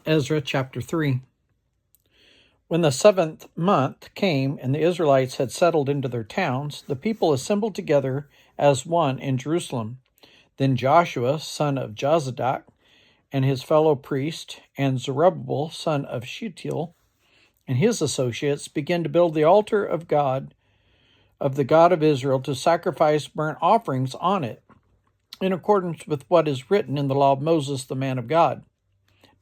Ezra chapter 3. When the 7th month came and the Israelites had settled into their towns, the people assembled together as one in Jerusalem. Then Joshua, son of Jozadak, and his fellow priest, and Zerubbabel, son of Shealtiel, and his associates began to build the altar of God, of the God of Israel, to sacrifice burnt offerings on it, in accordance with what is written in the law of Moses, the man of God.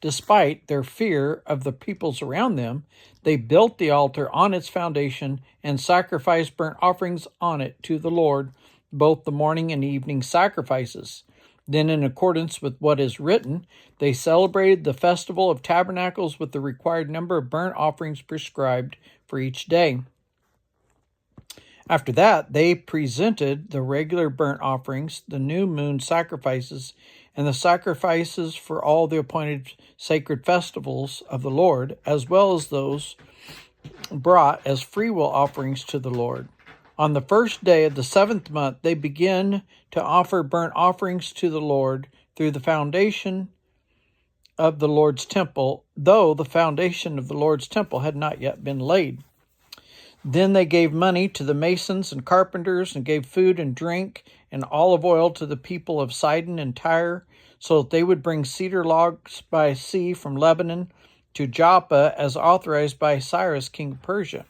Despite their fear of the peoples around them, they built the altar on its foundation and sacrificed burnt offerings on it to the Lord, both the morning and evening sacrifices. Then, in accordance with what is written, they celebrated the festival of tabernacles with the required number of burnt offerings prescribed for each day. After that, they presented the regular burnt offerings, the new moon sacrifices, and the sacrifices for all the appointed sacred festivals of the Lord, as well as those brought as freewill offerings to the Lord. On the first day of the 7th month, they began to offer burnt offerings to the Lord through the foundation of the Lord's temple, though the foundation of the Lord's temple had not yet been laid. Then they gave money to the masons and carpenters, and gave food and drink and olive oil to the people of Sidon and Tyre, so that they would bring cedar logs by sea from Lebanon to Joppa, as authorized by Cyrus, king of Persia.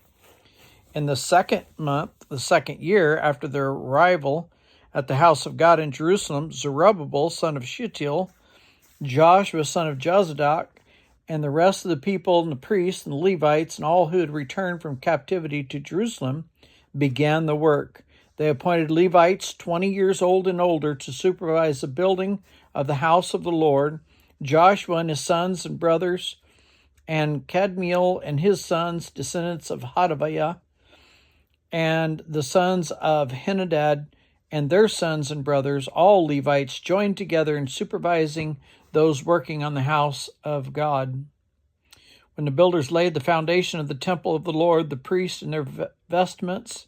In the 2nd month, the 2nd year after their arrival at the house of God in Jerusalem, Zerubbabel, son of Shealtiel, Joshua, son of Jozadak, and the rest of the people and the priests and the Levites and all who had returned from captivity to Jerusalem began the work. They appointed Levites 20 years old and older to supervise the building of the house of the Lord, Joshua and his sons and brothers, and Kadmiel and his sons, descendants of Hodaviah, and the sons of Henadad and their sons and brothers, all Levites, joined together in supervising those working on the house of God. When the builders laid the foundation of the temple of the Lord, the priests in their vestments,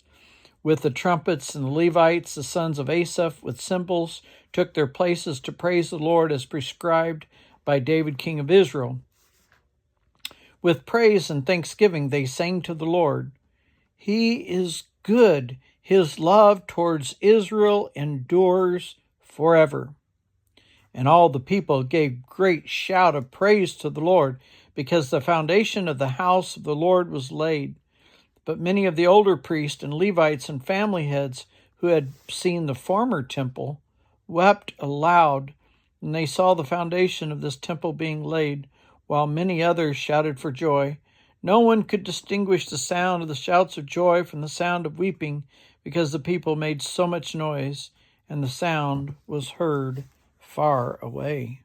with the trumpets, and the Levites, the sons of Asaph, with cymbals, took their places to praise the Lord as prescribed by David, king of Israel. With praise and thanksgiving they sang to the Lord. He is good. His love towards Israel endures forever. And all the people gave great shout of praise to the Lord, because the foundation of the house of the Lord was laid. But many of the older priests and Levites and family heads who had seen the former temple wept aloud when they saw the foundation of this temple being laid, while many others shouted for joy. No one could distinguish the sound of the shouts of joy from the sound of weeping, because the people made so much noise, and the sound was heard far away.